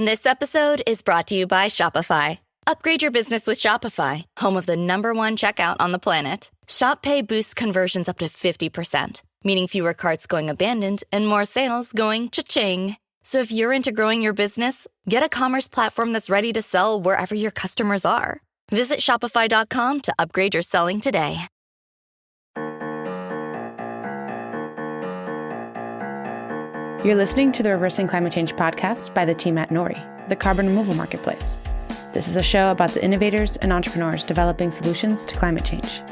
This episode is brought to you by Shopify. Upgrade your business with Shopify, home of the #1 checkout on the planet. Shop Pay boosts conversions up to 50%, meaning fewer carts going abandoned and more sales going cha-ching. So if you're into growing your business, get a commerce platform that's ready to sell wherever your customers are. Visit shopify.com to upgrade your selling today. You're listening to the Reversing Climate Change podcast by the team at Nori, the carbon removal marketplace. This is a show about the innovators and entrepreneurs developing solutions to climate change.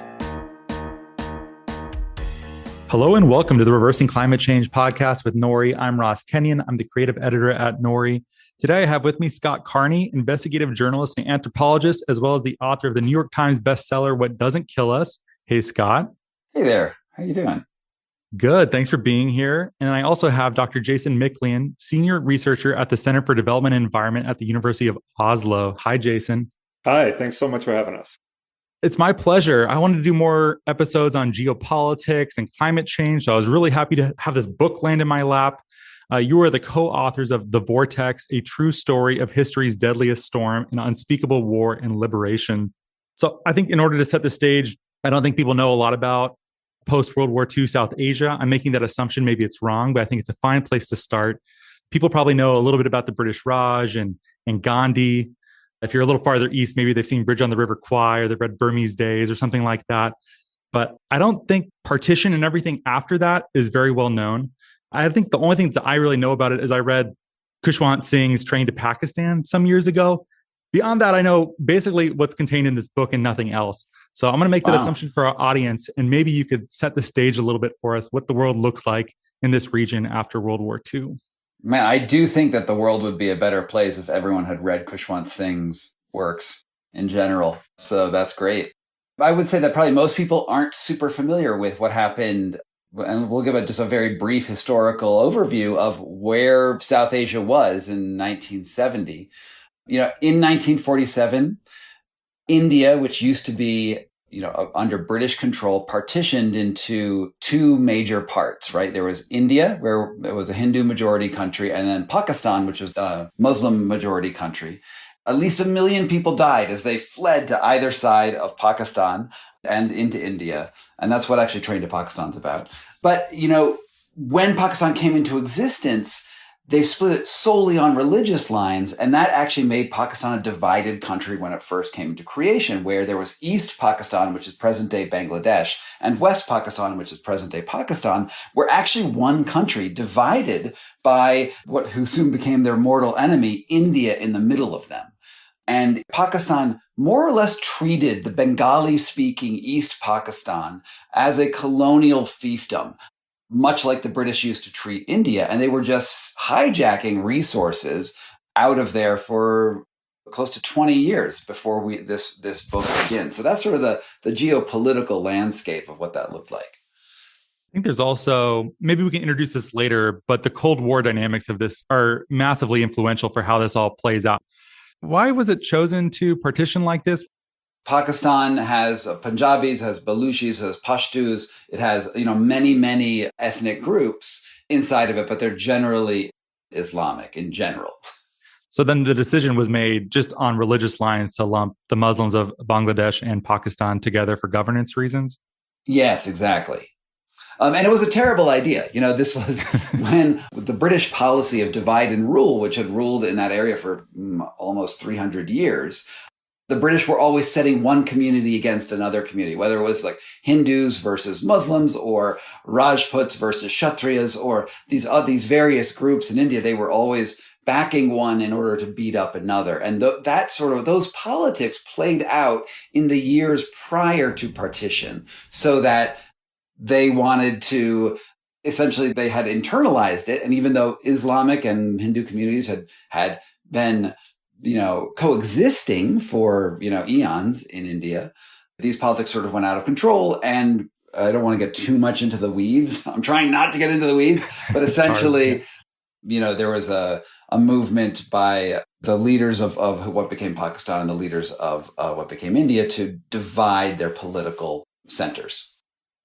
Hello and welcome to the Reversing Climate Change podcast with Nori. I'm Ross Kenyon. I'm the creative editor at Nori. Today I have with me Scott Carney, investigative journalist and anthropologist, as well as the author of the New York Times bestseller, What Doesn't Kill Us. Hey, Scott. Hey there. How you doing? Good. Thanks for being here. And I also have Dr. Jason Miklian, senior researcher at the Center for Development and Environment at the University of Oslo. Hi, Jason. Hi. Thanks so much for having us. It's my pleasure. I wanted to do more episodes on geopolitics and climate change. So I was really happy to have this book land in my lap. You are the co-authors of The Vortex, a true story of history's deadliest storm, an unspeakable war and liberation. So I think in order to set the stage, I don't think people know a lot about post-World War II South Asia. I'm making that assumption. Maybe it's wrong, but I think it's a fine place to start. People probably know a little bit about the British Raj and Gandhi. If you're a little farther east, maybe they've seen Bridge on the River Kwai or they've read Burmese Days or something like that. But I don't think partition and everything after that is very well known. I think the only things that I really know about it is I read Khushwant Singh's Train to Pakistan some years ago. Beyond that, I know basically what's contained in this book and nothing else. So I'm going to make that assumption for our audience, and maybe you could set the stage a little bit for us, what the world looks like in this region after World War II. Man, I do think that the world would be a better place if everyone had read Khushwant Singh's works in general. So that's great. I would say that probably most people aren't super familiar with what happened, and we'll give just a very brief historical overview of where South Asia was in 1970. In 1947, India, which used to be, under British control, partitioned into two major parts, right? There was India, where it was a Hindu majority country, and then Pakistan, which was a Muslim majority country. At least 1 million people died as they fled to either side of Pakistan and into India. And that's what actually Train to Pakistan's about. But, when Pakistan came into existence, they split it solely on religious lines, and that actually made Pakistan a divided country when it first came into creation, where there was East Pakistan, which is present-day Bangladesh, and West Pakistan, which is present-day Pakistan, were actually one country divided by who soon became their mortal enemy, India, in the middle of them. And Pakistan more or less treated the Bengali-speaking East Pakistan as a colonial fiefdom, much like the British used to treat India. And they were just hijacking resources out of there for close to 20 years before this book begins. So that's sort of the geopolitical landscape of what that looked like. I think there's also, maybe we can introduce this later, but the Cold War dynamics of this are massively influential for how this all plays out. Why was it chosen to partition like this? Pakistan has Punjabis, has Baluchis, has Pashtus. It has, many, many ethnic groups inside of it, but they're generally Islamic in general. So then the decision was made just on religious lines to lump the Muslims of Bangladesh and Pakistan together for governance reasons? Yes, exactly. And it was a terrible idea. This was when the British policy of divide and rule, which had ruled in that area for almost 300 years, the British were always setting one community against another community, whether it was like Hindus versus Muslims or Rajputs versus Kshatriyas or these various groups in India. They were always backing one in order to beat up another. And those politics played out in the years prior to partition, so that they wanted to, essentially they had internalized it. And even though Islamic and Hindu communities had been coexisting for, eons in India, these politics sort of went out of control. And I don't want to get too much into the weeds. I'm trying not to get into the weeds, but essentially, there was a movement by the leaders of what became Pakistan and the leaders of what became India to divide their political centers.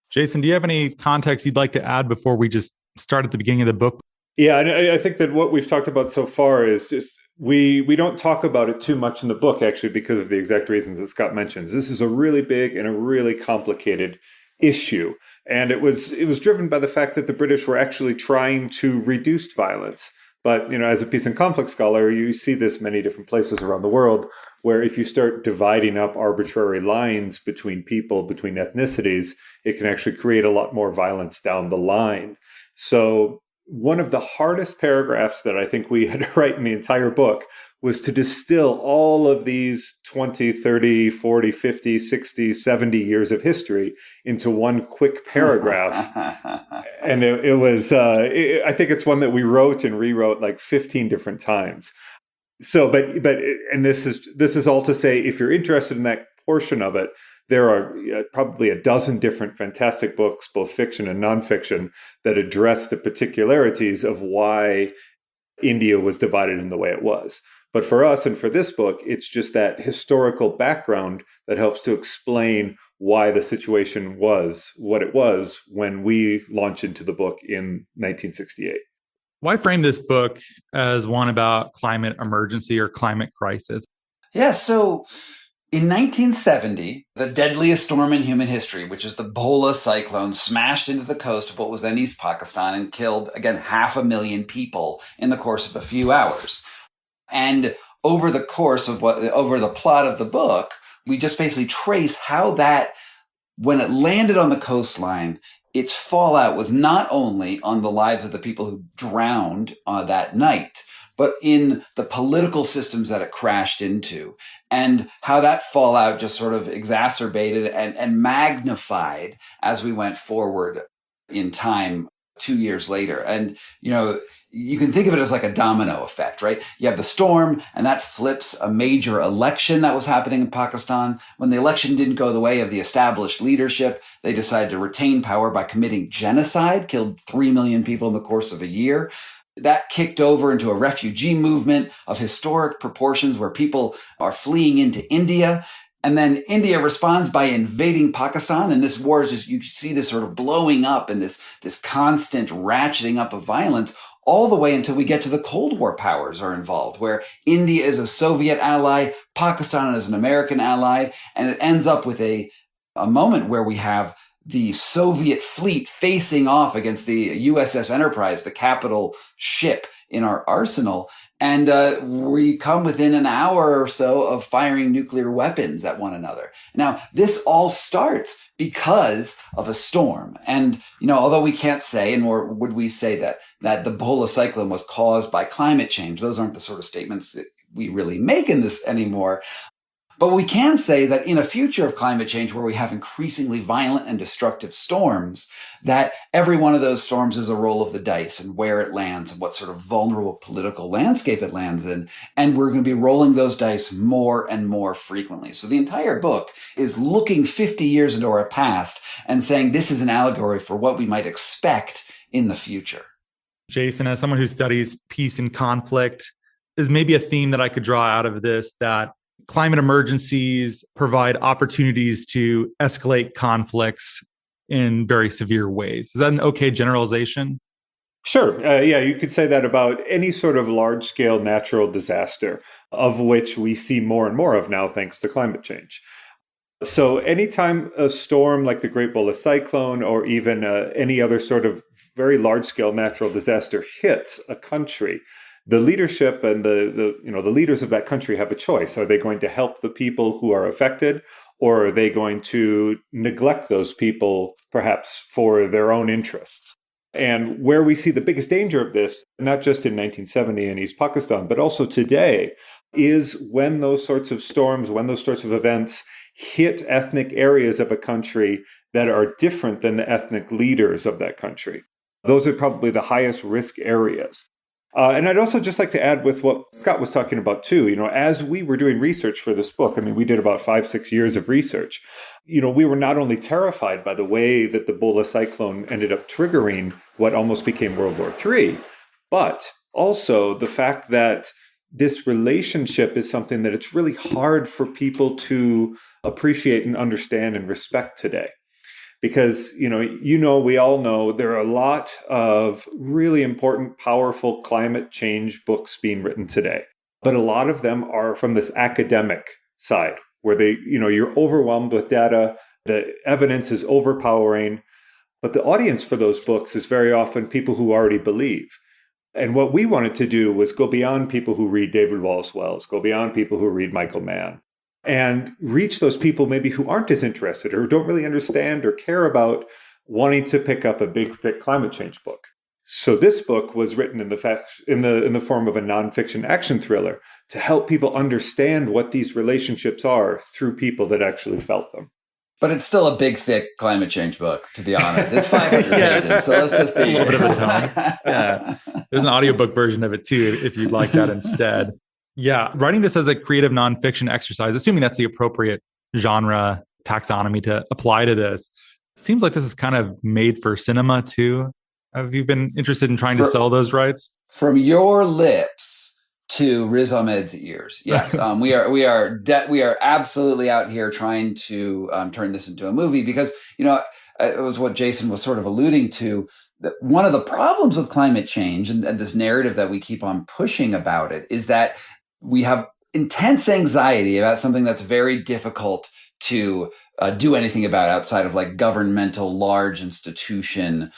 Jason, do you have any context you'd like to add before we just start at the beginning of the book? Yeah, I think that what we've talked about so far is just We don't talk about it too much in the book, actually, because of the exact reasons that Scott mentions. This is a really big and a really complicated issue. And it was driven by the fact that the British were actually trying to reduce violence. But, as a peace and conflict scholar, you see this many different places around the world, where if you start dividing up arbitrary lines between people, between ethnicities, it can actually create a lot more violence down the line. So one of the hardest paragraphs that I think we had to write in the entire book was to distill all of these 20, 30, 40, 50, 60, 70 years of history into one quick paragraph. And it was, I think it's one that we wrote and rewrote like 15 different times. So, and this is all to say, if you're interested in that portion of it, there are probably a dozen different fantastic books, both fiction and nonfiction, that address the particularities of why India was divided in the way it was. But for us and for this book, it's just that historical background that helps to explain why the situation was what it was when we launched into the book in 1968. Why frame this book as one about climate emergency or climate crisis? Yeah, so in 1970, the deadliest storm in human history, which is the Bhola Cyclone, smashed into the coast of what was then East Pakistan and killed, again, 500,000 people in the course of a few hours. And over the plot of the book, we just basically trace how that, when it landed on the coastline, its fallout was not only on the lives of the people who drowned that night, but in the political systems that it crashed into, and how that fallout just sort of exacerbated and magnified as we went forward in time 2 years later. And, you can think of it as like a domino effect, right? You have the storm, and that flips a major election that was happening in Pakistan. When the election didn't go the way of the established leadership, they decided to retain power by committing genocide, killed 3 million people in the course of a year. That kicked over into a refugee movement of historic proportions where people are fleeing into India. And then India responds by invading Pakistan. And this war is just, you see this sort of blowing up and this constant ratcheting up of violence all the way until we get to the Cold War powers are involved, where India is a Soviet ally, Pakistan is an American ally. And it ends up with a moment where we have the Soviet fleet facing off against the USS Enterprise, the capital ship in our arsenal. And we come within an hour or so of firing nuclear weapons at one another. Now, this all starts because of a storm. And, although we can't say, nor would we say that the Bhola Cyclone was caused by climate change, those aren't the sort of statements that we really make in this anymore. But we can say that in a future of climate change where we have increasingly violent and destructive storms, that every one of those storms is a roll of the dice and where it lands and what sort of vulnerable political landscape it lands in. And we're going to be rolling those dice more and more frequently. So the entire book is looking 50 years into our past and saying this is an allegory for what we might expect in the future. Jason, as someone who studies peace and conflict, is maybe a theme that I could draw out of this, that climate emergencies provide opportunities to escalate conflicts in very severe ways. Is that an okay generalization? Sure. You could say that about any sort of large-scale natural disaster, of which we see more and more of now thanks to climate change. So anytime a storm like the Great Bhola Cyclone or even any other sort of very large-scale natural disaster hits a country, the leadership and the leaders of that country have a choice. Are they going to help the people who are affected, or are they going to neglect those people, perhaps for their own interests? And where we see the biggest danger of this, not just in 1970 in East Pakistan, but also today, is when those sorts of storms, when those sorts of events hit ethnic areas of a country that are different than the ethnic leaders of that country. Those are probably the highest risk areas. And I'd also just like to add with what Scott was talking about too, as we were doing research for this book, we did about 5-6 years of research, we were not only terrified by the way that the Bhola Cyclone ended up triggering what almost became World War III, but also the fact that this relationship is something that it's really hard for people to appreciate and understand and respect today. Because, we all know there are a lot of really important, powerful climate change books being written today. But a lot of them are from this academic side where you're overwhelmed with data, the evidence is overpowering. But the audience for those books is very often people who already believe. And what we wanted to do was go beyond people who read David Wallace Wells, go beyond people who read Michael Mann, and reach those people maybe who aren't as interested or who don't really understand or care about wanting to pick up a big, thick climate change book. So this book was written in the form of a nonfiction action thriller to help people understand what these relationships are through people that actually felt them. But it's still a big, thick climate change book, to be honest. It's 500 pages, so let's just be a little bit of a tone. Yeah, there's an audiobook version of it too, if you'd like that instead. Yeah, writing this as a creative nonfiction exercise, assuming that's the appropriate genre taxonomy to apply to this, seems like this is kind of made for cinema too. Have you been interested in trying to sell those rights? From your lips to Riz Ahmed's ears, yes, we are absolutely out here trying to turn this into a movie because it was what Jason was sort of alluding to. That one of the problems with climate change and this narrative that we keep on pushing about it is that we have intense anxiety about something that's very difficult to do anything about outside of like governmental large institution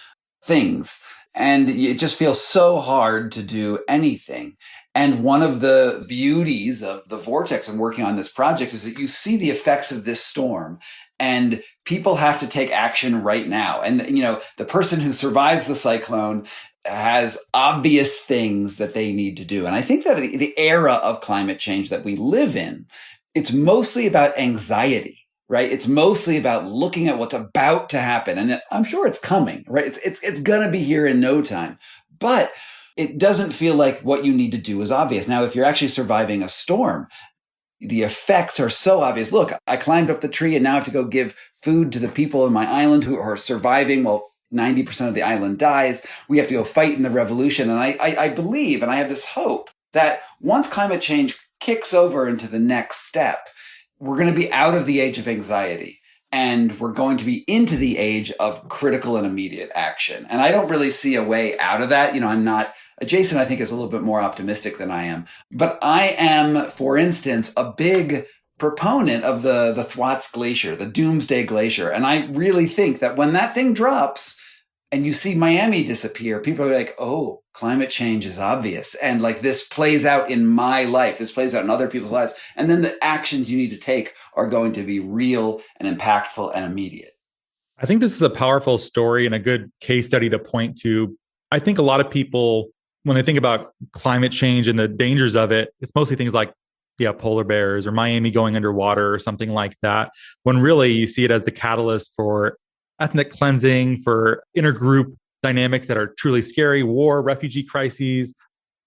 things. And it just feels so hard to do anything. And one of the beauties of the Vortex and working on this project is that you see the effects of this storm and people have to take action right now. And, the person who survives the cyclone has obvious things that they need to do. And I think that the era of climate change that we live in, it's mostly about anxiety. Right? It's mostly about looking at what's about to happen. And I'm sure it's coming, right? It's going to be here in no time. But it doesn't feel like what you need to do is obvious. Now, if you're actually surviving a storm, the effects are so obvious. Look, I climbed up the tree and now I have to go give food to the people in my island who are surviving while 90% of the island dies. We have to go fight in the revolution. And I believe, and I have this hope, that once climate change kicks over into the next step, we're going to be out of the age of anxiety and we're going to be into the age of critical and immediate action. And I don't really see a way out of that. Jason, I think, is a little bit more optimistic than I am. But I am, for instance, a big proponent of the Thwaites Glacier, the Doomsday Glacier. And I really think that when that thing drops and you see Miami disappear, people are like, oh, climate change is obvious. And like this plays out in my life. This plays out in other people's lives. And then the actions you need to take are going to be real and impactful and immediate. I think this is a powerful story and a good case study to point to. I think a lot of people, when they think about climate change and the dangers of it, it's mostly things like, polar bears or Miami going underwater or something like that, when really you see it as the catalyst for ethnic cleansing, for intergroup dynamics that are truly scary, war, refugee crises,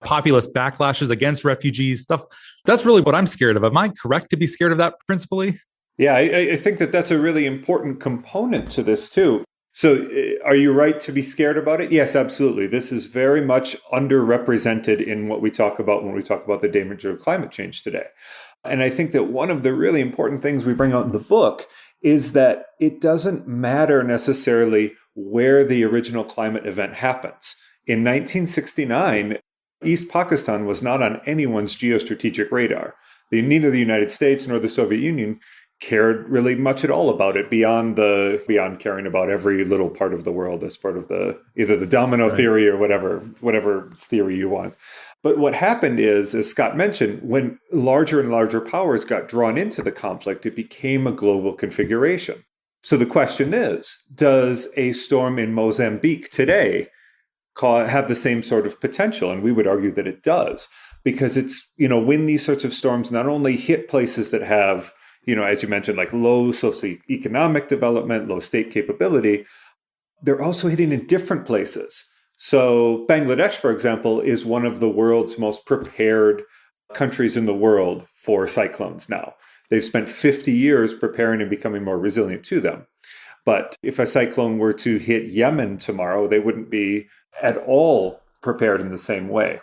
populist backlashes against refugees, stuff. That's really what I'm scared of. Am I correct to be scared of that principally? Yeah, I think that that's a really important component to this too. So are you right to be scared about it? Yes, absolutely. This is very much underrepresented in what we talk about when we talk about the danger of climate change today. And I think that one of the really important things we bring out in the book is that it doesn't matter necessarily where the original climate event happens. In 1969, East Pakistan was not on anyone's geostrategic radar. Neither the United States nor the Soviet Union cared really much at all about it beyond caring about every little part of the world as part of either the domino theory or whatever theory you want. But what happened is, as Scott mentioned, when larger and larger powers got drawn into the conflict, it became a global configuration. So the question is, does a storm in Mozambique today have the same sort of potential? And we would argue that it does, because it's, when these sorts of storms not only hit places that have, as you mentioned, like low socioeconomic development, low state capability, they're also hitting in different places. So Bangladesh, for example, is one of the world's most prepared countries in the world for cyclones now. They've spent 50 years preparing and becoming more resilient to them. But if a cyclone were to hit Yemen tomorrow, they wouldn't be at all prepared in the same way.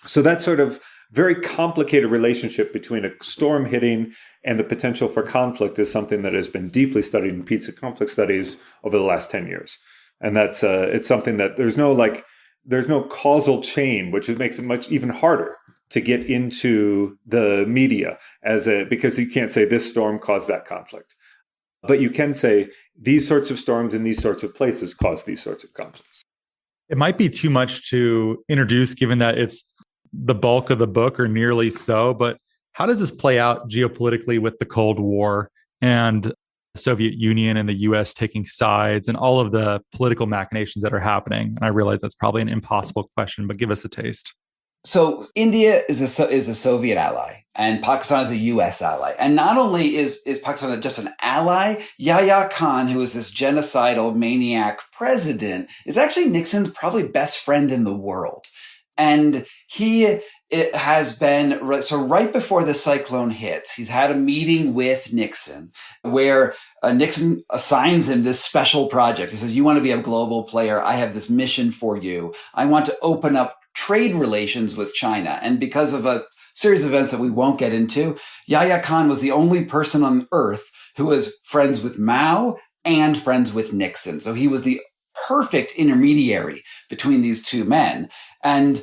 So that sort of very complicated relationship between a storm hitting and the potential for conflict is something that has been deeply studied in peace and conflict studies over the last 10 years. And that's it's something that there's no causal chain, which makes it much even harder to get into the media because you can't say this storm caused that conflict. But you can say these sorts of storms in these sorts of places cause these sorts of conflicts. It might be too much to introduce, given that it's the bulk of the book or nearly so, but how does this play out geopolitically with the Cold War and the Soviet Union and the US taking sides and all of the political machinations that are happening? And I realize that's probably an impossible question, but give us a taste. So India is a Soviet ally, and Pakistan is a U.S. ally. And not only is Pakistan just an ally, Yahya Khan, who is this genocidal maniac president, is actually Nixon's probably best friend in the world. And it has been, so right before the cyclone hits, he's had a meeting with Nixon where Nixon assigns him this special project. He says, you want to be a global player. I have this mission for you. I want to open up trade relations with China. And because of a series of events that we won't get into, Yahya Khan was the only person on earth who was friends with Mao and friends with Nixon. So he was the perfect intermediary between these two men. And,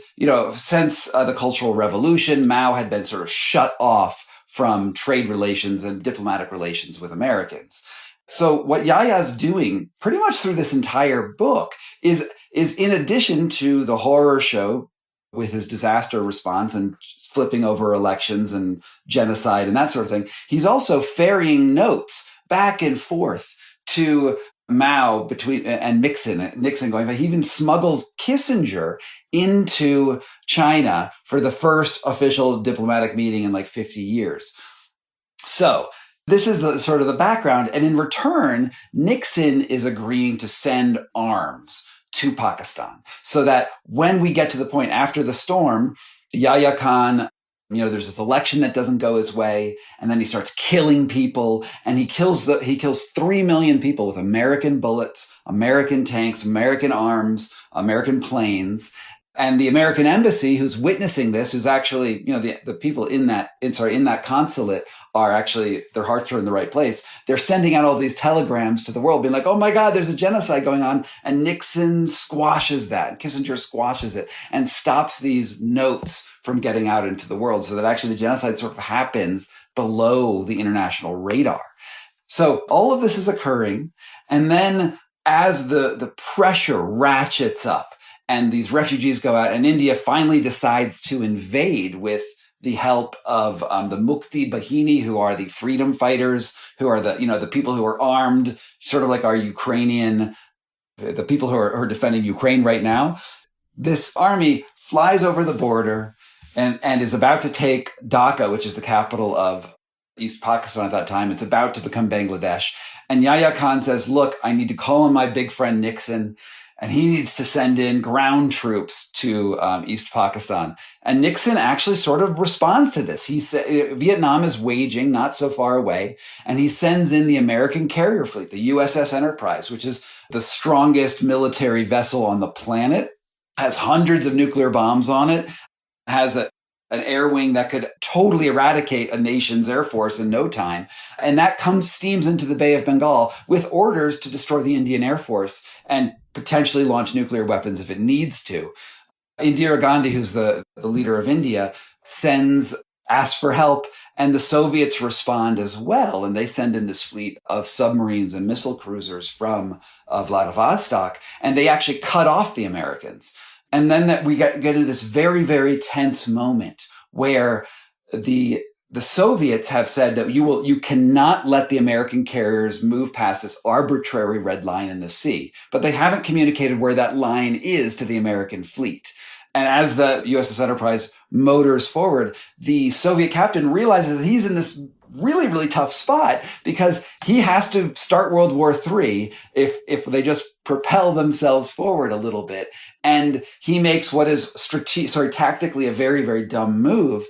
since the Cultural Revolution, Mao had been sort of shut off from trade relations and diplomatic relations with Americans. So what Yahya's doing pretty much through this entire book is in addition to the horror show with his disaster response and flipping over elections and genocide and that sort of thing, he's also ferrying notes back and forth to Mao and Nixon going back. He even smuggles Kissinger into China for the first official diplomatic meeting in like 50 years. So this is sort of the background. And in return, Nixon is agreeing to send arms to Pakistan so that when we get to the point after the storm, Yahya Khan, there's this election that doesn't go his way, and then he starts killing people, and he kills 3 million people with American bullets, American tanks, American arms, American planes. And the American embassy, who's witnessing this, who's actually, the people in that consulate are actually, their hearts are in the right place. They're sending out all these telegrams to the world being like, oh my God, there's a genocide going on. And Nixon squashes that. Kissinger squashes it and stops these notes from getting out into the world so that actually the genocide sort of happens below the international radar. So all of this is occurring. And then as the pressure ratchets up, and these refugees go out, and India finally decides to invade with the help of the Mukti Bahini, who are the freedom fighters, who are the people who are armed, sort of like our Ukrainian, the people who are defending Ukraine right now. This army flies over the border and is about to take Dhaka, which is the capital of East Pakistan at that time. It's about to become Bangladesh. And Yahya Khan says, look, I need to call on my big friend Nixon, and he needs to send in ground troops to East Pakistan. And Nixon actually sort of responds to this. He said Vietnam is waging not so far away, and he sends in the American carrier fleet, the USS Enterprise, which is the strongest military vessel on the planet, has hundreds of nuclear bombs on it, has an air wing that could totally eradicate a nation's air force in no time. And that steams into the Bay of Bengal with orders to destroy the Indian Air Force and potentially launch nuclear weapons if it needs to. Indira Gandhi, who's the leader of India, asks for help, and the Soviets respond as well. And they send in this fleet of submarines and missile cruisers from Vladivostok, and they actually cut off the Americans. And then we get into this very, very tense moment where the Soviets have said that you cannot let the American carriers move past this arbitrary red line in the sea, but they haven't communicated where that line is to the American fleet. And as the USS Enterprise motors forward, the Soviet captain realizes that he's in this really, really tough spot because he has to start World War III if they just propel themselves forward a little bit. And he makes what is tactically a very, very dumb move,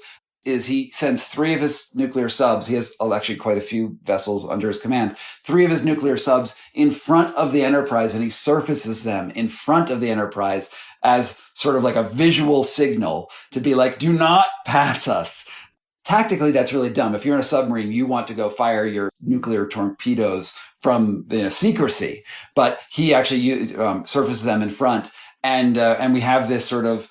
is he sends 3 of his nuclear subs. He has actually quite a few vessels under his command, 3 of his nuclear subs in front of the Enterprise, and he surfaces them in front of the Enterprise as sort of like a visual signal to be like, do not pass us. Tactically, that's really dumb. If you're in a submarine, you want to go fire your nuclear torpedoes from secrecy, but he actually surfaces them in front. And we have this sort of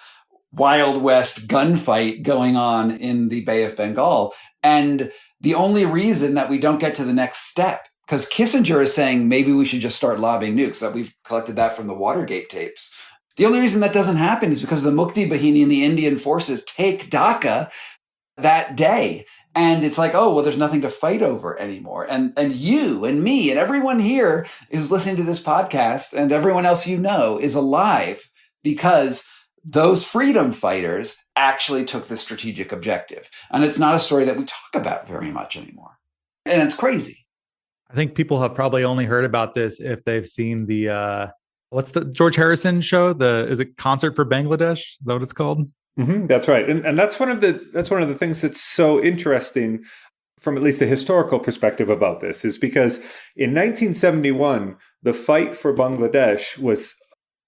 Wild West gunfight going on in the Bay of Bengal. And the only reason that we don't get to the next step, because Kissinger is saying maybe we should just start lobbing nukes, that we've collected that from the Watergate tapes. The only reason that doesn't happen is because the Mukti Bahini and the Indian forces take Dhaka that day. And it's like, oh, well, there's nothing to fight over anymore. And you and me and everyone here is listening to this podcast, and everyone else you know is alive because those freedom fighters actually took the strategic objective. And it's not a story that we talk about very much anymore. And it's crazy. I think people have probably only heard about this if they've seen the, what's the George Harrison show? Is it Concert for Bangladesh? Is that what it's called? Mm-hmm, that's right. And that's one of the things that's so interesting from at least a historical perspective about this, is because in 1971, the fight for Bangladesh was,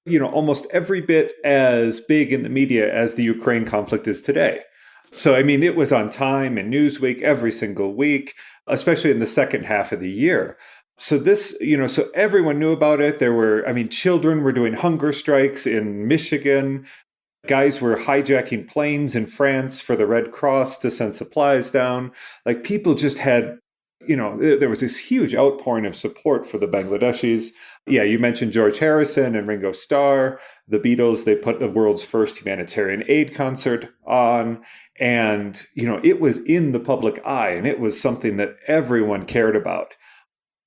almost every bit as big in the media as the Ukraine conflict is today. So, I mean, it was on Time and Newsweek every single week, especially in the second half of the year. So this, so everyone knew about it. Children were doing hunger strikes in Michigan. Guys were hijacking planes in France for the Red Cross to send supplies down. Like, people just had, there was this huge outpouring of support for the Bangladeshis. Yeah, you mentioned George Harrison and Ringo Starr. The Beatles, they put the world's first humanitarian aid concert on. And, it was in the public eye, and it was something that everyone cared about.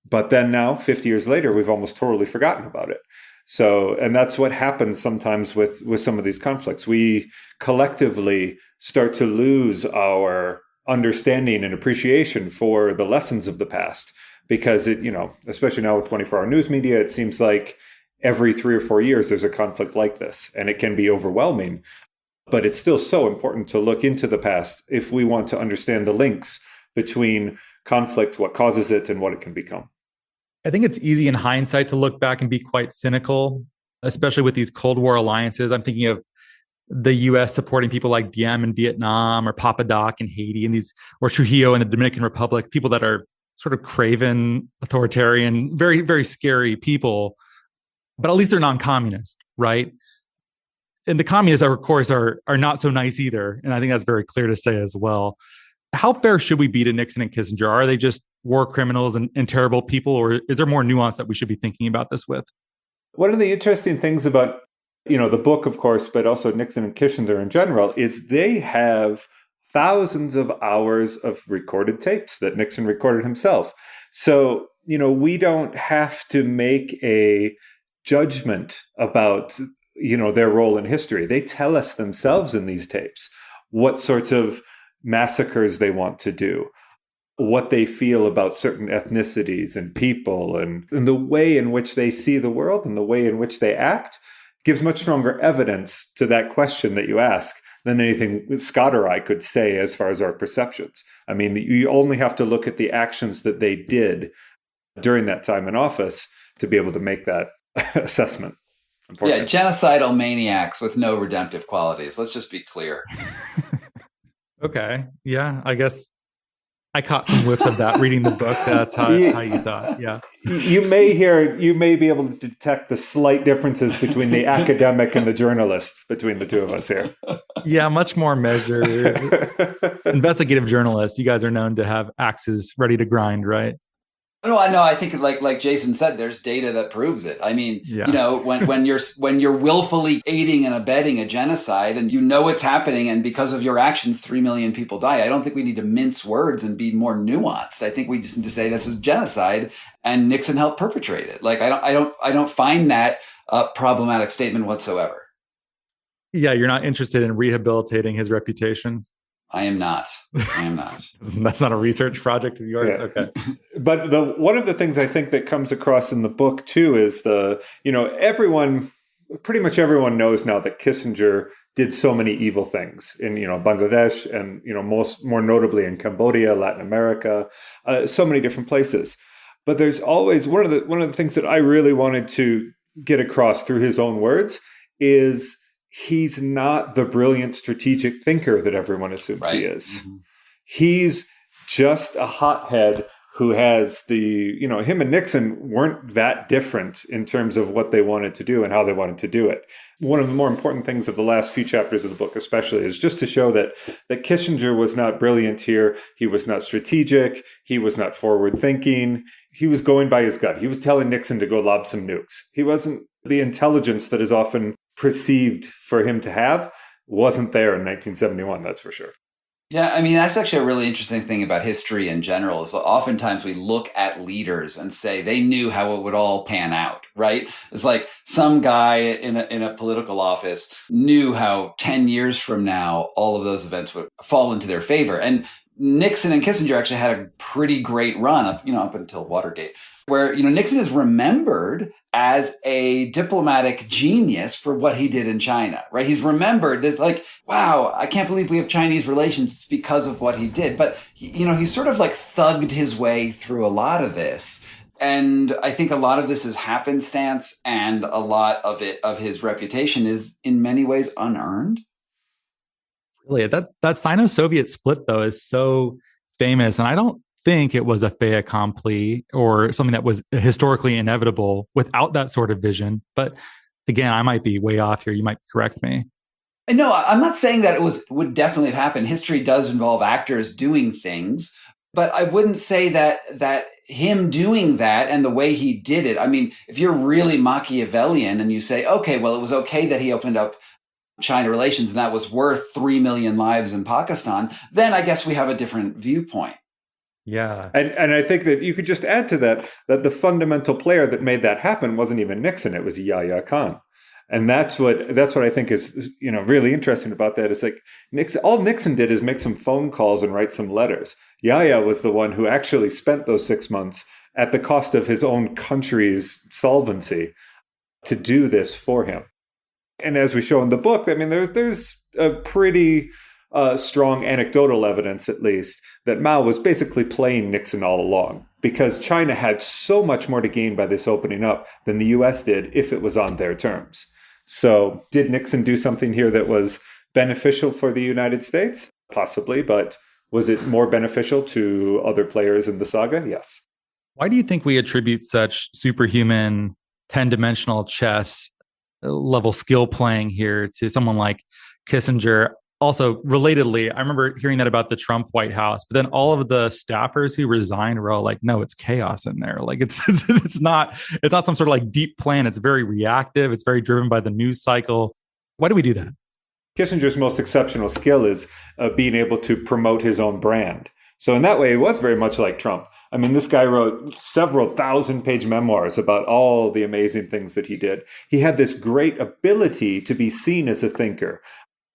But then now, 50 years later, we've almost totally forgotten about it. So, and that's what happens sometimes with some of these conflicts. We collectively start to lose our understanding and appreciation for the lessons of the past, because it, especially now with 24-hour news media, it seems like every 3 or 4 years there's a conflict like this, and it can be overwhelming. But it's still so important to look into the past if we want to understand the links between conflict, what causes it, and what it can become. I think it's easy in hindsight to look back and be quite cynical, especially with these Cold War alliances. I'm thinking of the U.S. supporting people like Diem in Vietnam, or Papa Doc in Haiti, or Trujillo in the Dominican Republic, people that are sort of craven, authoritarian, very, very scary people. But at least they're non-communist, right? And the communists, of course, are not so nice either. And I think that's very clear to say as well. How fair should we be to Nixon and Kissinger? Are they just war criminals and terrible people, or is there more nuance that we should be thinking about this with? One of the interesting things about, the book, of course, but also Nixon and Kissinger in general, is they have thousands of hours of recorded tapes that Nixon recorded himself. So, we don't have to make a judgment about, their role in history. They tell us themselves in these tapes what sorts of massacres they want to do, what they feel about certain ethnicities and people, and the way in which they see the world and the way in which they act gives much stronger evidence to that question that you ask than anything Scott or I could say as far as our perceptions. I mean, you only have to look at the actions that they did during that time in office to be able to make that assessment. Yeah, genocidal maniacs with no redemptive qualities. Let's just be clear. Okay. Yeah, I guess I caught some whiffs of that reading the book. That's how you thought. Yeah. You may be able to detect the slight differences between the academic and the journalist between the two of us here. Yeah, much more measured. Investigative journalists, you guys are known to have axes ready to grind, right? No, I know. I think like Jason said, there's data that proves it. I mean, when you're willfully aiding and abetting a genocide and it's happening, and because of your actions, 3 million people die. I don't think we need to mince words and be more nuanced. I think we just need to say this is genocide, and Nixon helped perpetrate it. Like, I don't find that a problematic statement whatsoever. Yeah, you're not interested in rehabilitating his reputation. I am not. That's not a research project of yours? Yeah. Okay. But one of the things I think that comes across in the book too is pretty much everyone knows now that Kissinger did so many evil things in, Bangladesh and, more notably in Cambodia, Latin America, so many different places. But there's always one of the things that I really wanted to get across through his own words is he's not the brilliant strategic thinker that everyone assumes he is. Mm-hmm. He's just a hothead who has him and Nixon weren't that different in terms of what they wanted to do and how they wanted to do it. One of the more important things of the last few chapters of the book especially is just to show that Kissinger was not brilliant here. He was not strategic. He was not forward thinking. He was going by his gut. He was telling Nixon to go lob some nukes. He wasn't the intelligence that is often perceived for him to have wasn't there in 1971, that's for sure. Yeah, I mean, that's actually a really interesting thing about history in general is that oftentimes we look at leaders and say they knew how it would all pan out, right? It's like some guy in a political office knew how 10 years from now, all of those events would fall into their favor. And Nixon and Kissinger actually had a pretty great run up until Watergate, where, Nixon is remembered as a diplomatic genius for what he did in China, right? He's remembered as like, wow, I can't believe we have Chinese relations. It's because of what he did. But, he sort of like thugged his way through a lot of this. And I think a lot of this is happenstance, and a lot of his reputation is in many ways unearned. Really, that Sino-Soviet split, though, is so famous. And I don't think it was a fait accompli or something that was historically inevitable without that sort of vision. But again, I might be way off here. You might correct me. No, I'm not saying that would definitely have happened. History does involve actors doing things, but I wouldn't say that him doing that and the way he did it. I mean, if you're really Machiavellian and you say, okay, well, it was okay that he opened up China relations and that was worth 3 million lives in Pakistan, then I guess we have a different viewpoint. Yeah. And I think that you could just add to that the fundamental player that made that happen wasn't even Nixon, it was Yahya Khan. And that's what I think is, really interesting about that. Is like all Nixon did is make some phone calls and write some letters. Yahya was the one who actually spent those 6 months at the cost of his own country's solvency to do this for him. And as we show in the book, I mean, there's a pretty strong anecdotal evidence, at least, that Mao was basically playing Nixon all along, because China had so much more to gain by this opening up than the U.S. did if it was on their terms. So did Nixon do something here that was beneficial for the United States? Possibly, but was it more beneficial to other players in the saga? Yes. Why do you think we attribute such superhuman 10-dimensional chess level skill playing here to someone like Kissinger? Also, relatedly, I remember hearing that about the Trump White House, but then all of the staffers who resigned were all like, no, it's chaos in there. Like it's not some sort of like deep plan. It's very reactive. It's very driven by the news cycle. Why do we do that? Kissinger's most exceptional skill is being able to promote his own brand. So in that way, it was very much like Trump. I mean, this guy wrote several 1,000-page memoirs about all the amazing things that he did. He had this great ability to be seen as a thinker,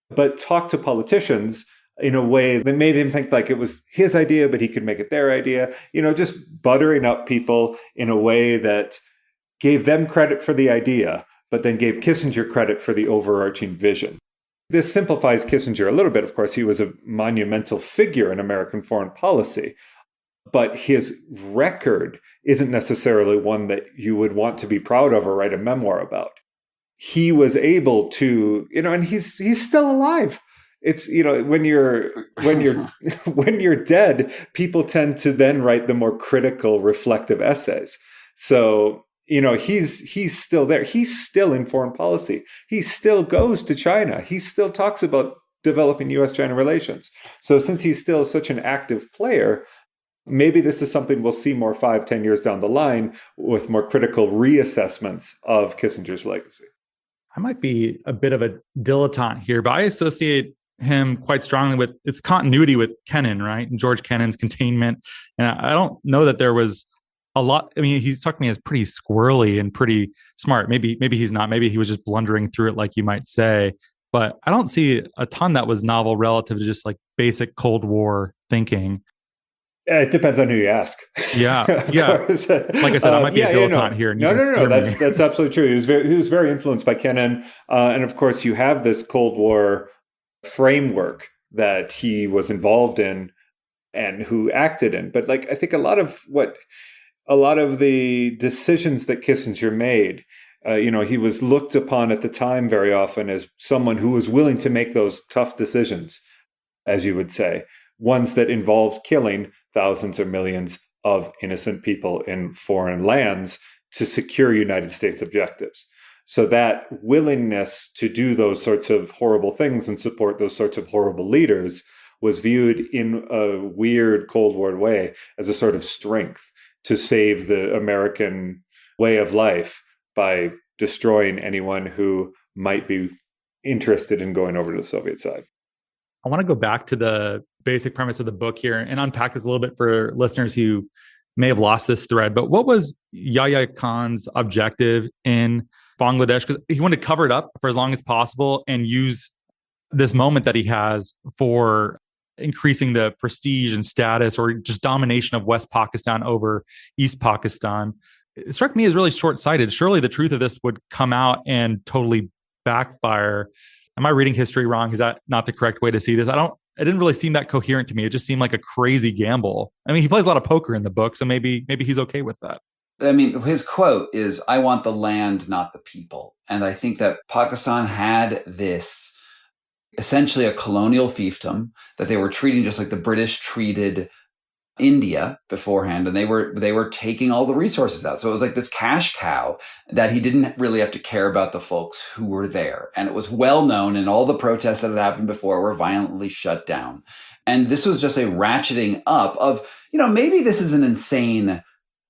but talk to politicians in a way that made him think like it was his idea, but he could make it their idea, just buttering up people in a way that gave them credit for the idea, but then gave Kissinger credit for the overarching vision. This simplifies Kissinger a little bit. Of course, he was a monumental figure in American foreign policy, but his record isn't necessarily one that you would want to be proud of or write a memoir about. He was able to, and he's still alive. It's, when you're dead, people tend to then write the more critical, reflective essays. So, he's still there. He's still in foreign policy. He still goes to China. He still talks about developing U.S.-China relations. So since he's still such an active player, maybe this is something we'll see more 5-10 years down the line with more critical reassessments of Kissinger's legacy. I might be a bit of a dilettante here, but I associate him quite strongly with its continuity with Kennan, right? And George Kennan's containment. And I don't know that there was a lot. I mean, he struck me as pretty squirrely and pretty smart. Maybe he's not. Maybe he was just blundering through it, like you might say. But I don't see a ton that was novel relative to just like basic Cold War thinking. It depends on who you ask. Yeah. Like I said, I might be a dilettante here. No. That's absolutely true. He was very influenced by Kennan. And of course, you have this Cold War framework that he was involved in and who acted in. But I think a lot of the decisions that Kissinger made, he was looked upon at the time very often as someone who was willing to make those tough decisions, as you would say, ones that involved killing thousands or millions of innocent people in foreign lands to secure United States objectives. So that willingness to do those sorts of horrible things and support those sorts of horrible leaders was viewed in a weird Cold War way as a sort of strength to save the American way of life by destroying anyone who might be interested in going over to the Soviet side. I want to go back to the basic premise of the book here and unpack this a little bit for listeners who may have lost this thread. But what was Yahya Khan's objective in Bangladesh? Because he wanted to cover it up for as long as possible and use this moment that he has for increasing the prestige and status or just domination of West Pakistan over East Pakistan. It struck me as really short-sighted. Surely the truth of this would come out and totally backfire. Am I reading history wrong? Is that not the correct way to see this? It didn't really seem that coherent to me. It just seemed like a crazy gamble. I mean, he plays a lot of poker in the book, so maybe he's okay with that. I mean, his quote is, "I want the land, not the people." And I think that Pakistan had this essentially a colonial fiefdom that they were treating just like the British treated India beforehand, and they were taking all the resources out. So it was like this cash cow that he didn't really have to care about the folks who were there. And it was well known, and all the protests that had happened before were violently shut down. And this was just a ratcheting up of, maybe this is an insane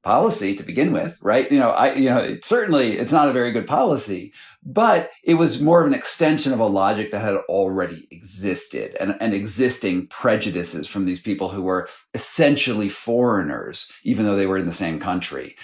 policy to begin with, right? It's not a very good policy, but it was more of an extension of a logic that had already existed and existing prejudices from these people who were essentially foreigners, even though they were in the same country.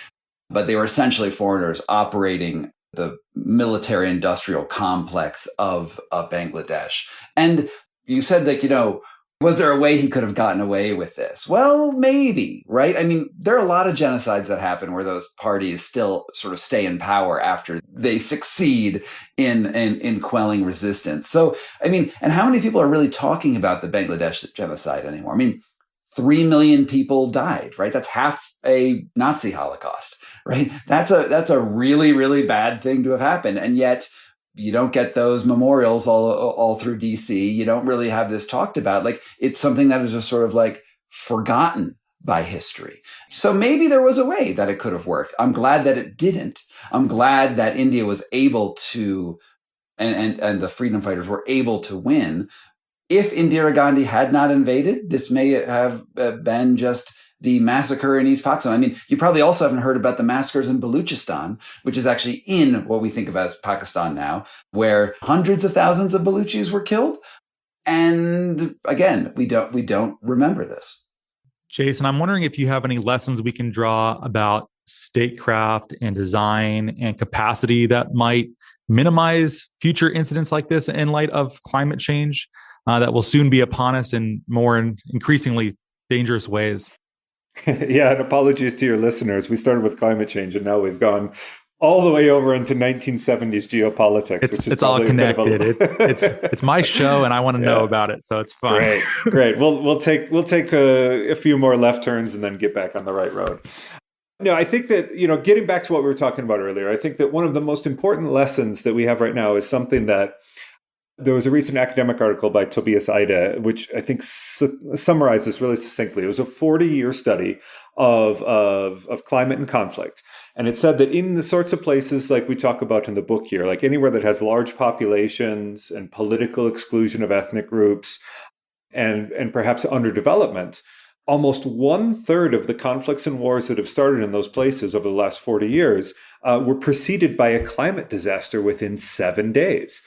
But they were essentially foreigners operating the military industrial complex of Bangladesh. And you said that, was there a way he could have gotten away with this? Well, maybe, right? I mean, there are a lot of genocides that happen where those parties still sort of stay in power after they succeed in quelling resistance. So, I mean, and how many people are really talking about the Bangladesh genocide anymore? I mean, 3 million people died, right? That's half a Nazi Holocaust, right? That's a really, really bad thing to have happened. And yet, you don't get those memorials all through DC. You don't really have this talked about. Like, it's something that is just sort of like forgotten by history. So maybe there was a way that it could have worked. I'm glad that it didn't. I'm glad that India was able to, and the freedom fighters were able to win. If Indira Gandhi had not invaded, this may have been just the massacre in East Pakistan. I mean, you probably also haven't heard about the massacres in Baluchistan, which is actually in what we think of as Pakistan now, where hundreds of thousands of Baluchis were killed. And again, we don't remember this. Jason, I'm wondering if you have any lessons we can draw about statecraft and design and capacity that might minimize future incidents like this in light of climate change that will soon be upon us in more and increasingly dangerous ways. Yeah, and apologies to your listeners. We started with climate change, and now we've gone all the way over into 1970s geopolitics. It's all connected. It's my show, and I want to know about it, so it's fine. Great. We'll take a few more left turns and then get back on the right road. No, I think that, getting back to what we were talking about earlier, I think that one of the most important lessons that we have right now is something that there was a recent academic article by Tobias Eide, which I think summarizes this really succinctly. It was a 40-year study of climate and conflict. And it said that in the sorts of places like we talk about in the book here, like anywhere that has large populations and political exclusion of ethnic groups and perhaps underdevelopment, almost 1/3 of the conflicts and wars that have started in those places over the last 40 years were preceded by a climate disaster within 7 days.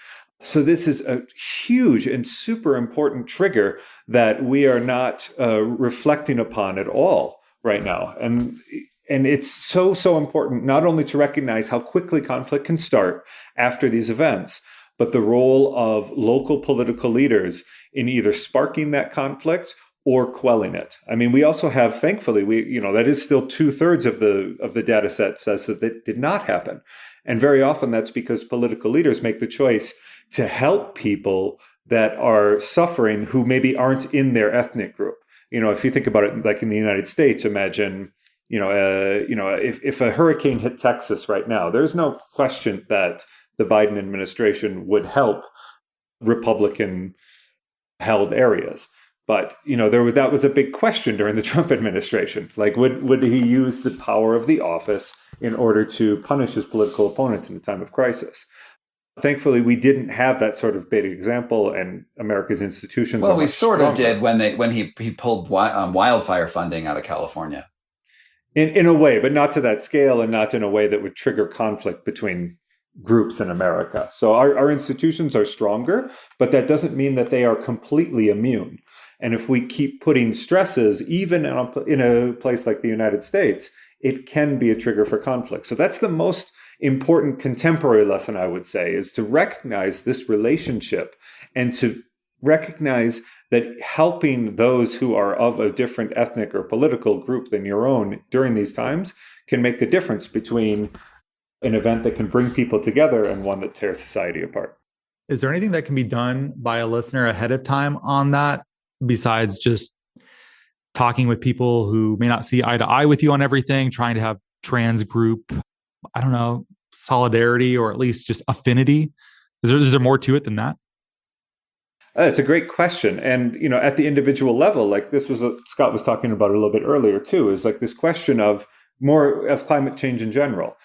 So this is a huge and super important trigger that we are not reflecting upon at all right now. And it's so important not only to recognize how quickly conflict can start after these events, but the role of local political leaders in either sparking that conflict or quelling it. I mean, we also have, thankfully, that is still 2/3 of the data set says that did not happen. And very often that's because political leaders make the choice to help people that are suffering who maybe aren't in their ethnic group. If you think about it, like in the United States, imagine, if a hurricane hit Texas right now, there's no question that the Biden administration would help Republican-held areas. But, that was a big question during the Trump administration. Like, would he use the power of the office in order to punish his political opponents in a time of crisis? Thankfully, we didn't have that sort of big example, and America's institutions. Well, we sort of did when he pulled wildfire funding out of California. In a way, but not to that scale, and not in a way that would trigger conflict between groups in America. So our institutions are stronger, but that doesn't mean that they are completely immune. And if we keep putting stresses, even in a place like the United States, it can be a trigger for conflict. So that's the most important contemporary lesson, I would say, is to recognize this relationship and to recognize that helping those who are of a different ethnic or political group than your own during these times can make the difference between an event that can bring people together and one that tears society apart. Is there anything that can be done by a listener ahead of time on that, besides just talking with people who may not see eye to eye with you on everything, trying to have trans group, I don't know, solidarity, or at least just affinity? Is there more to it than that? It's a great question. And, at the individual level, like this was Scott was talking about a little bit earlier too, is like this question of more of climate change in general,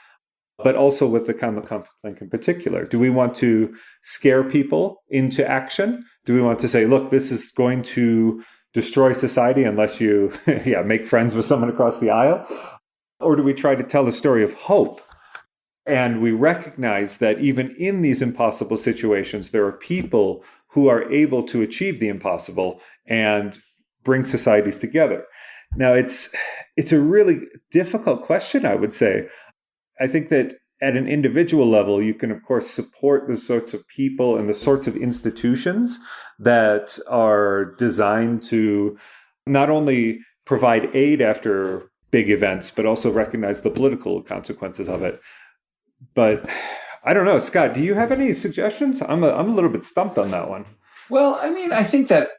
but also with the climate conflict link in particular. Do we want to scare people into action? Do we want to say, look, this is going to destroy society unless you make friends with someone across the aisle? Or do we try to tell a story of hope? And we recognize that even in these impossible situations, there are people who are able to achieve the impossible and bring societies together. Now, it's a really difficult question, I would say. I think that at an individual level, you can, of course, support the sorts of people and the sorts of institutions that are designed to not only provide aid after big events, but also recognize the political consequences of it. But I don't know, Scott, do you have any suggestions? I'm a little bit stumped on that one. Well, I mean, I think that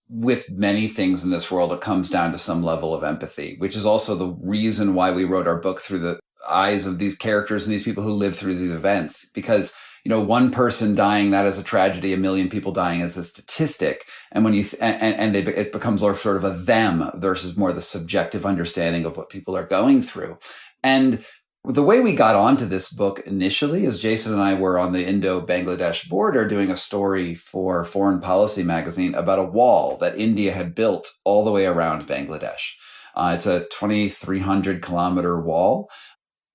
with many things in this world, it comes down to some level of empathy, which is also the reason why we wrote our book through the eyes of these characters and these people who live through these events. Because, one person dying, that is a tragedy. 1 million people dying is a statistic. And when it becomes sort of a them versus more the subjective understanding of what people are going through. And the way we got onto this book initially is Jason and I were on the Indo-Bangladesh border doing a story for Foreign Policy magazine about a wall that India had built all the way around Bangladesh. It's a 2,300 kilometer wall.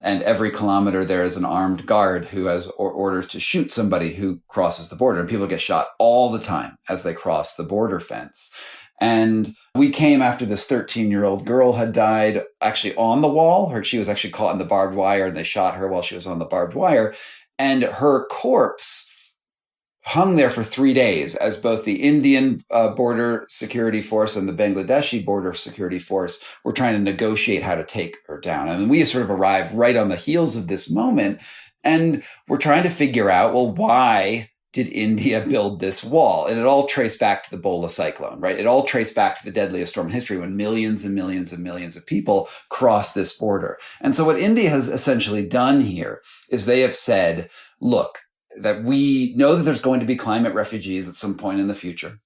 And every kilometer there is an armed guard who has orders to shoot somebody who crosses the border. And people get shot all the time as they cross the border fence. And we came after this 13-year-old girl had died actually on the wall. She was actually caught in the barbed wire, and they shot her while she was on the barbed wire. And her corpse hung there for 3 days as both the Indian border security force and the Bangladeshi border security force were trying to negotiate how to take her down. I mean, we sort of arrived right on the heels of this moment, and we're trying to figure out, well, why did India build this wall? And it all traced back to the Bhola Cyclone, right? It all traced back to the deadliest storm in history when millions and millions and millions of people crossed this border. And so what India has essentially done here is they have said, look, that we know that there's going to be climate refugees at some point in the future.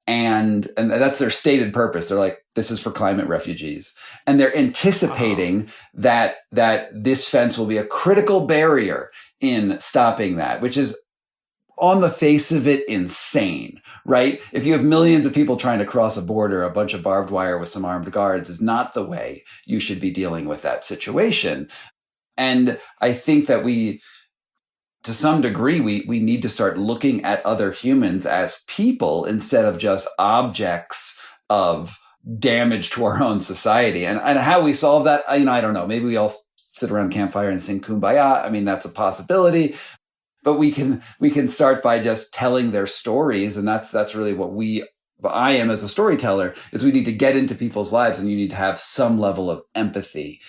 And that's their stated purpose. They're like, this is for climate refugees. And they're anticipating that this fence will be a critical barrier in stopping that, which is on the face of it insane, right? If you have millions of people trying to cross a border, a bunch of barbed wire with some armed guards is not the way you should be dealing with that situation. And I think that to some degree, we need to start looking at other humans as people instead of just objects of damage to our own society. And how we solve that, I don't know. Maybe we all sit around a campfire and sing Kumbaya. I mean, that's a possibility. But we can start by just telling their stories. And that's really what I am as a storyteller, is we need to get into people's lives, and you need to have some level of empathy.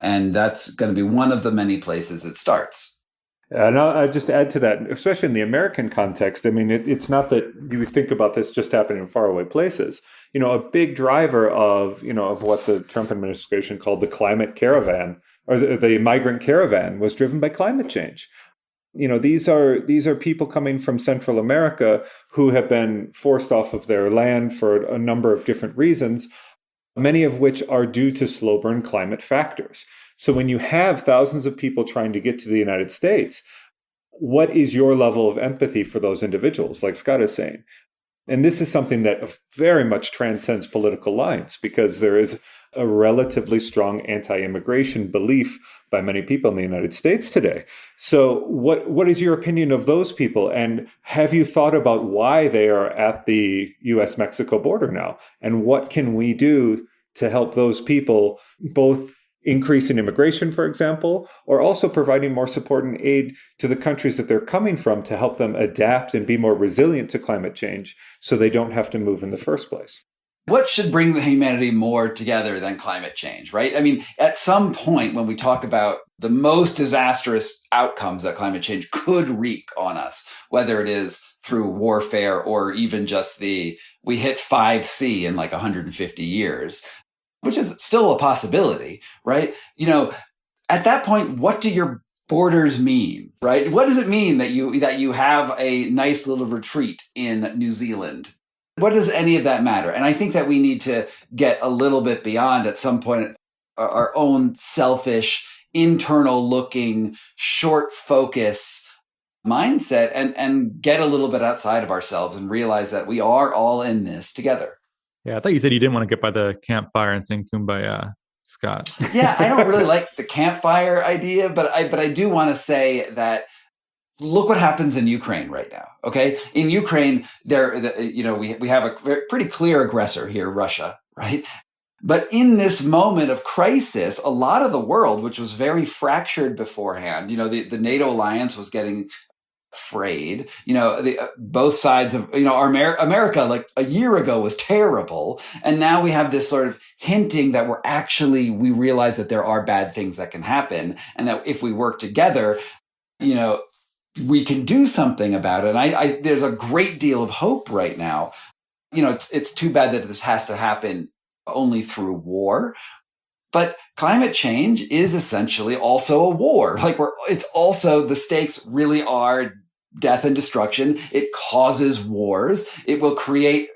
And that's going to be one of the many places it starts. And I'll just add to that, especially in the American context. I mean, it's not that you think about this just happening in faraway places. A big driver of what the Trump administration called the climate caravan, or the migrant caravan, was driven by climate change. These are people coming from Central America who have been forced off of their land for a number of different reasons, many of which are due to slow burn climate factors. So when you have thousands of people trying to get to the United States, what is your level of empathy for those individuals, like Scott is saying? And this is something that very much transcends political lines, because there is a relatively strong anti-immigration belief by many people in the United States today. So what is your opinion of those people? And have you thought about why they are at the US-Mexico border now? And what can we do to help those people, both increasing immigration, for example, or also providing more support and aid to the countries that they're coming from to help them adapt and be more resilient to climate change so they don't have to move in the first place? What should bring the humanity more together than climate change, right? I mean, at some point when we talk about the most disastrous outcomes that climate change could wreak on us, whether it is through warfare or even just we hit 5C in like 150 years, which is still a possibility, right? At that point, what do your borders mean, right? What does it mean that you have a nice little retreat in New Zealand? What does any of that matter? And I think that we need to get a little bit beyond, at some point, our own selfish, internal looking, short focus mindset and get a little bit outside of ourselves and realize that we are all in this together. Yeah, I thought you said you didn't want to get by the campfire and sing Kumbaya, Scott. Yeah, I don't really like the campfire idea, but I do want to say that look what happens in Ukraine right now. Okay, in Ukraine, we have a pretty clear aggressor here, Russia, right? But in this moment of crisis, a lot of the world, which was very fractured beforehand, the NATO alliance was getting frayed. Both sides of America like a year ago was terrible, and now we have this sort of hinting that we realize that there are bad things that can happen, and that if we work together, we can do something about it. And there's a great deal of hope right now. It's too bad that this has to happen only through war. But climate change is essentially also a war. It's also, the stakes really are death and destruction. It causes wars. It will create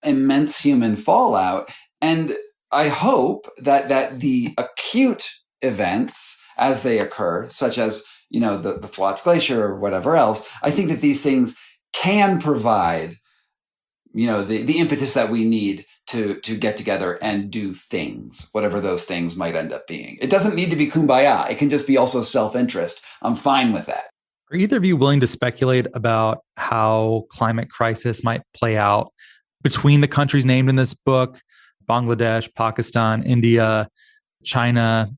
immense human fallout. And I hope that the acute events as they occur, such as the Thwaites Glacier or whatever else, I think that these things can provide, the impetus that we need to get together and do things, whatever those things might end up being. It doesn't need to be kumbaya. It can just be also self-interest. I'm fine with that. Are either of you willing to speculate about how climate crisis might play out between the countries named in this book, Bangladesh, Pakistan, India, China?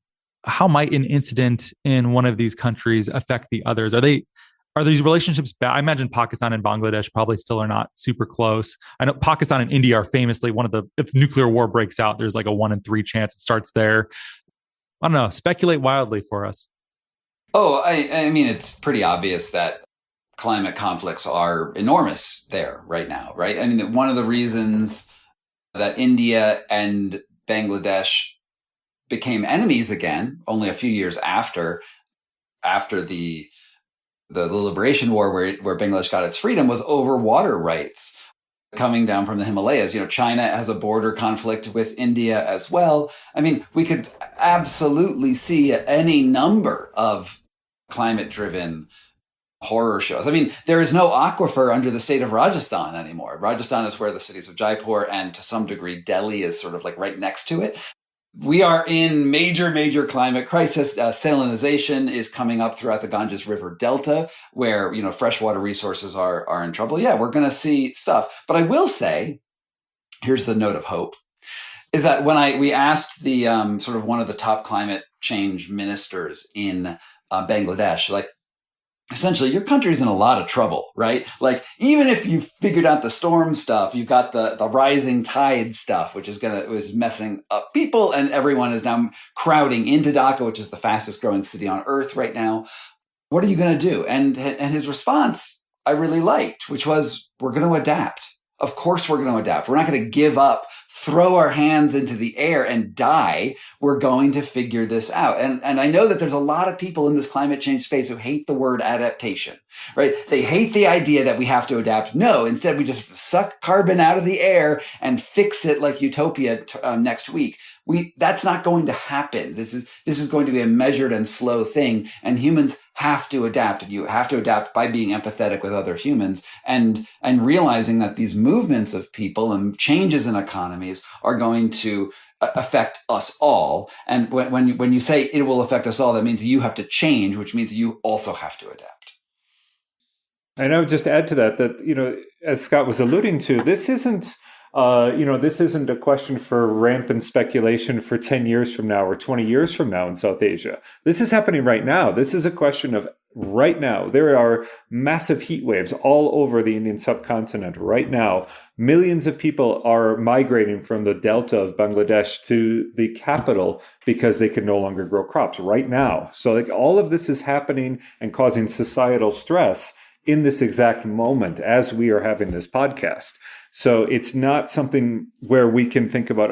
How might an incident in one of these countries affect the others? Are these relationships bad? I imagine Pakistan and Bangladesh probably still are not super close. I know Pakistan and India are famously if nuclear war breaks out, there's like a 1 in 3 chance it starts there. I don't know. Speculate wildly for us. Oh, I mean, it's pretty obvious that climate conflicts are enormous there right now, right? I mean, one of the reasons that India and Bangladesh became enemies again, only a few years after the liberation war, where Bangladesh got its freedom, was over water rights coming down from the Himalayas. China has a border conflict with India as well. I mean, we could absolutely see any number of climate-driven horror shows. I mean, there is no aquifer under the state of Rajasthan anymore. Rajasthan is where the cities of Jaipur and to some degree Delhi is sort of like right next to it. We are in major, major climate crisis. Salinization is coming up throughout the Ganges River Delta, where, freshwater resources are in trouble. Yeah, we're going to see stuff. But I will say, here's the note of hope, is that when we asked the sort of one of the top climate change ministers in Bangladesh, like, essentially, your country's in a lot of trouble, right? Like, even if you figured out the storm stuff, you've got the rising tide stuff, which is messing up people, and everyone is now crowding into Dhaka, which is the fastest growing city on earth right now. What are you going to do? And his response I really liked, which was, we're going to adapt. Of course we're going to adapt. We're not going to give up throw our hands into the air and die, we're going to figure this out. And I know that there's a lot of people in this climate change space who hate the word adaptation, right? They hate the idea that we have to adapt. No, instead we just suck carbon out of the air and fix it like utopia next week. That's not going to happen. This is going to be a measured and slow thing, and humans have to adapt. And you have to adapt by being empathetic with other humans and realizing that these movements of people and changes in economies are going to affect us all. And when you say it will affect us all, that means you have to change, which means you also have to adapt. And I would just add to that, as Scott was alluding to, this isn't a question for rampant speculation for 10 years from now or 20 years from now in South Asia. This is happening right now. This is a question of right now. There are massive heat waves all over the Indian subcontinent right now. Millions of people are migrating from the delta of Bangladesh to the capital because they can no longer grow crops right now. So all of this is happening and causing societal stress in this exact moment as we are having this podcast. So it's not something where we can think about,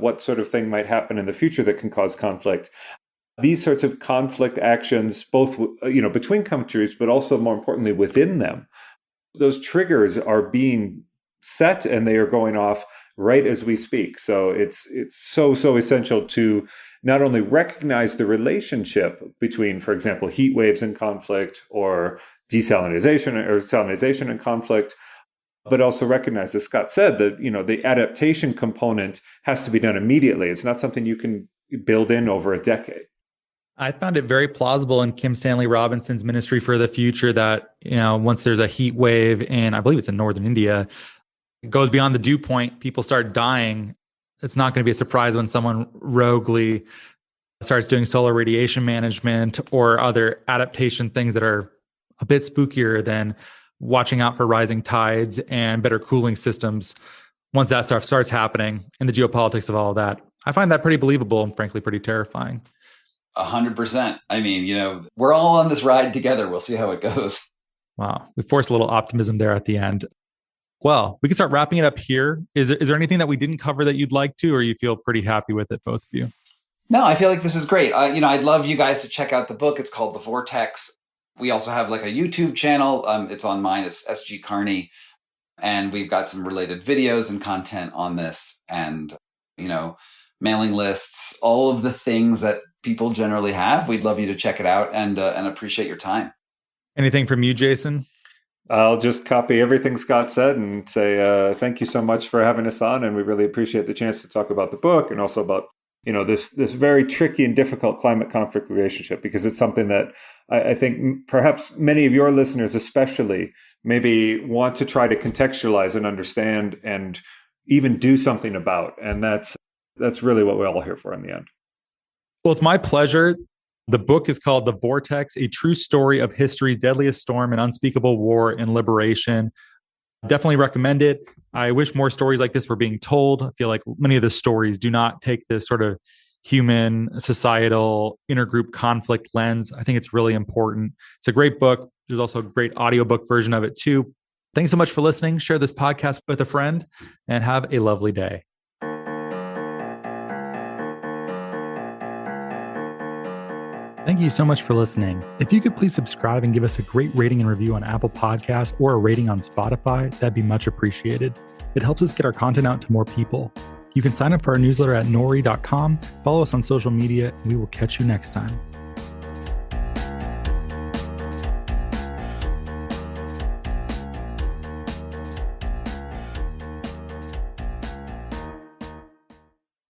what sort of thing might happen in the future that can cause conflict. These sorts of conflict actions, both between countries, but also more importantly within them, those triggers are being set and they are going off right as we speak. So it's so essential to not only recognize the relationship between, for example, heat waves and conflict, or desalinization or salinization and conflict, but also recognize, as Scott said, that the adaptation component has to be done immediately. It's not something you can build in over a decade. I found it very plausible in Kim Stanley Robinson's Ministry for the Future that, once there's a heat wave, and I believe it's in northern India, it goes beyond the dew point, people start dying. It's not going to be a surprise when someone roguely starts doing solar radiation management or other adaptation things that are a bit spookier than watching out for rising tides and better cooling systems. Once that stuff starts happening and the geopolitics of all of that, I find that pretty believable and frankly pretty terrifying. 100%. I mean, we're all on this ride together. We'll see how it goes. Wow. We forced a little optimism there at the end. Well, we can start wrapping it up here. Is there anything that we didn't cover that you'd like to, or you feel pretty happy with it, both of you? No, I feel like this is great. I'd love you guys to check out the book. It's called The Vortex. We also have a YouTube channel. It's on mine. It's SG Carney. And we've got some related videos and content on this and, mailing lists, all of the things that people generally have. We'd love you to check it out and appreciate your time. Anything from you, Jason? I'll just copy everything Scott said and say thank you so much for having us on. And we really appreciate the chance to talk about the book and also about this very tricky and difficult climate conflict relationship, because it's something that I think perhaps many of your listeners especially maybe want to try to contextualize and understand and even do something about. And that's really what we're all here for in the end. Well, it's my pleasure. The book is called The Vortex, A True Story of History's Deadliest Storm and Unspeakable War and Liberation. Definitely recommend it. I wish more stories like this were being told. I feel like many of the stories do not take this sort of human, societal, intergroup conflict lens. I think it's really important. It's a great book. There's also a great audiobook version of it too. Thanks so much for listening. Share this podcast with a friend and have a lovely day. Thank you so much for listening. If you could please subscribe and give us a great rating and review on Apple Podcasts or a rating on Spotify, that'd be much appreciated. It helps us get our content out to more people. You can sign up for our newsletter at nori.com, follow us on social media, and we will catch you next time.